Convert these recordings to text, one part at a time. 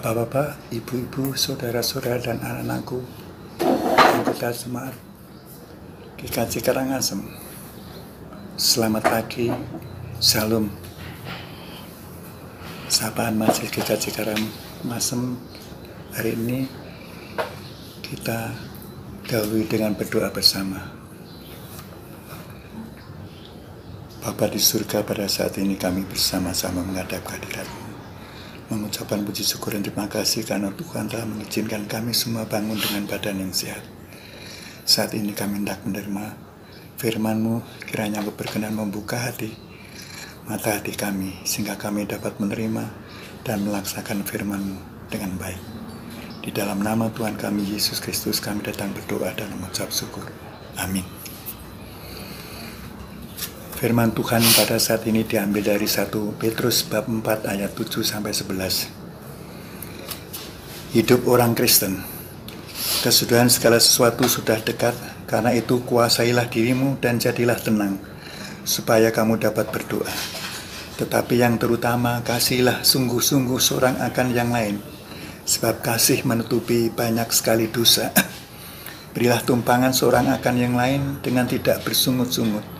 Bapak-bapak, ibu-ibu, saudara-saudara, dan anak-anakku, anggota jemaat GKJ Karangasem. Selamat pagi, Shalom. Sapaan Majelis GKJ Karangasem. Hari ini kita dahului dengan berdoa bersama. Bapa di surga, pada saat ini kami bersama-sama menghadap kehadirat-Mu, mengucapkan puji syukur dan terima kasih karena Tuhan telah mengizinkan kami semua bangun dengan badan yang sehat. Saat ini kami hendak menerima firman-Mu, kiranya Engkau berkenan membuka mata hati kami, sehingga kami dapat menerima dan melaksanakan firman-Mu dengan baik. Di dalam nama Tuhan kami Yesus Kristus kami datang berdoa dan mengucap syukur. Amin. Firman Tuhan pada saat ini diambil dari 1 Petrus bab 4 ayat 7-11. Hidup orang Kristen. Kesudahan segala sesuatu sudah dekat, karena itu kuasailah dirimu dan jadilah tenang, supaya kamu dapat berdoa. Tetapi yang terutama, kasihilah sungguh-sungguh seorang akan yang lain, sebab kasih menutupi banyak sekali dosa. Berilah tumpangan seorang akan yang lain dengan tidak bersungut-sungut.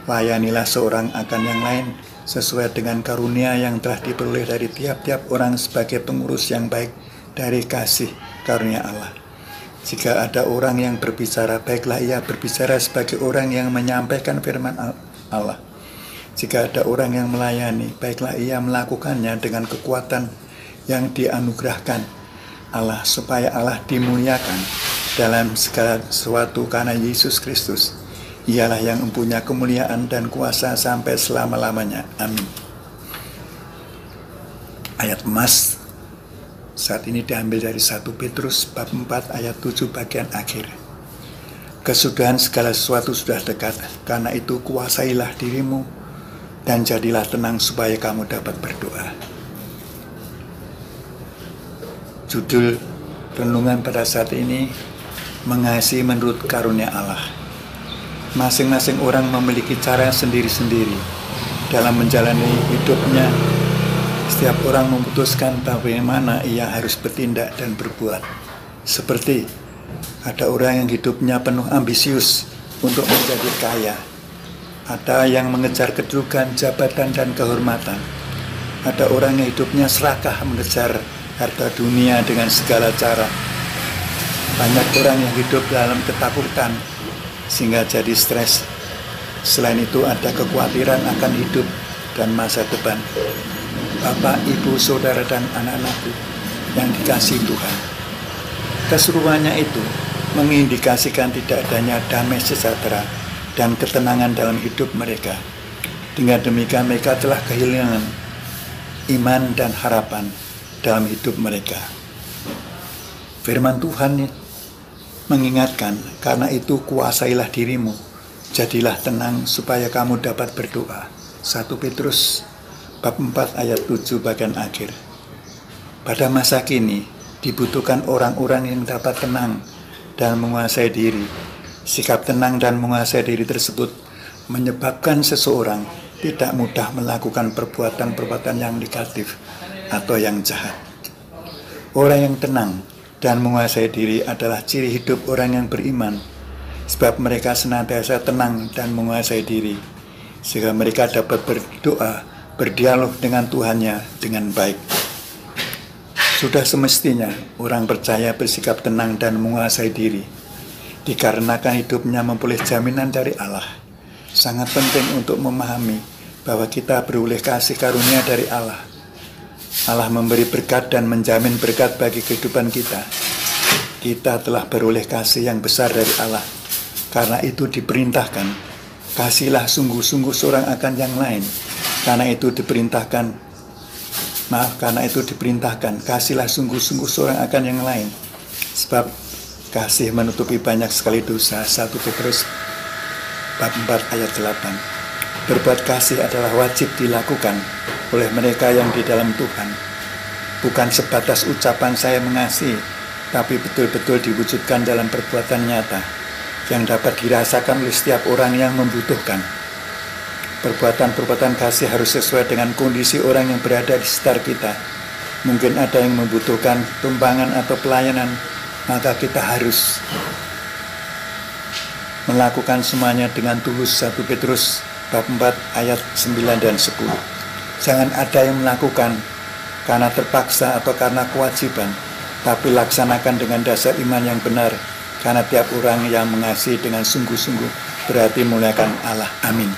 Layanilah seorang akan yang lain sesuai dengan karunia yang telah diperoleh dari tiap-tiap orang sebagai pengurus yang baik dari kasih karunia Allah. Jika ada orang yang berbicara, baiklah ia berbicara sebagai orang yang menyampaikan firman Allah. Jika ada orang yang melayani, baiklah ia melakukannya dengan kekuatan yang dianugerahkan Allah, supaya Allah dimuliakan dalam segala sesuatu karena Yesus Kristus. Ialah yang mempunyai kemuliaan dan kuasa sampai selama-lamanya. Amin. Ayat emas saat ini diambil dari 1 Petrus bab 4 ayat 7 bagian akhir. Kesudahan segala sesuatu sudah dekat, karena itu kuasailah dirimu dan jadilah tenang supaya kamu dapat berdoa. Judul renungan pada saat ini, mengasihi menurut karunia Allah. Masing-masing orang memiliki cara sendiri-sendiri dalam menjalani hidupnya. Setiap orang memutuskan bagaimana ia harus bertindak dan berbuat. Seperti ada orang yang hidupnya penuh ambisius untuk menjadi kaya. Ada yang mengejar kedudukan, jabatan, dan kehormatan. Ada orang yang hidupnya serakah mengejar harta dunia dengan segala cara. Banyak orang yang hidup dalam ketakutan sehingga jadi stres. Selain itu ada kekhawatiran akan hidup dan masa depan. Bapak, ibu, saudara, dan anak-anakku yang dikasihi Tuhan, keseruannya itu mengindikasikan tidak adanya damai sejahtera dan ketenangan dalam hidup mereka. Dengan demikian mereka telah kehilangan iman dan harapan dalam hidup mereka. Firman Tuhan mengingatkan, karena itu kuasailah dirimu, jadilah tenang supaya kamu dapat berdoa. 1 Petrus bab 4 ayat 7 bagian akhir. Pada masa kini dibutuhkan orang-orang yang dapat tenang dan menguasai diri. Sikap tenang dan menguasai diri tersebut menyebabkan seseorang tidak mudah melakukan perbuatan-perbuatan yang negatif atau yang jahat. Orang yang tenang dan menguasai diri adalah ciri hidup orang yang beriman, sebab mereka senantiasa tenang dan menguasai diri, sehingga mereka dapat berdoa, berdialog dengan Tuhannya dengan baik. Sudah semestinya orang percaya bersikap tenang dan menguasai diri, dikarenakan hidupnya memperoleh jaminan dari Allah. Sangat penting untuk memahami bahwa kita beroleh kasih karunia dari Allah. Allah memberi berkat dan menjamin berkat bagi kehidupan kita. Kita telah beroleh kasih yang besar dari Allah. Karena itu diperintahkan, kasihilah sungguh-sungguh seorang akan yang lain. Karena itu diperintahkan, kasihilah sungguh-sungguh seorang akan yang lain. Sebab kasih menutupi banyak sekali dosa. 1 Petrus bab 4 ayat 8. Berbuat kasih adalah wajib dilakukan oleh mereka yang di dalam Tuhan. Bukan sebatas ucapan saya mengasihi, tapi betul-betul diwujudkan dalam perbuatan nyata yang dapat dirasakan oleh setiap orang yang membutuhkan. Perbuatan-perbuatan kasih harus sesuai dengan kondisi orang yang berada di sekitar kita. Mungkin ada yang membutuhkan tumpangan atau pelayanan, maka kita harus melakukan semuanya dengan tulus. 1 Petrus bab 4 ayat 9 dan 10. Jangan ada yang melakukan karena terpaksa atau karena kewajiban, tapi laksanakan dengan dasar iman yang benar, karena tiap orang yang mengasihi dengan sungguh-sungguh berarti muliakan Allah. Amin.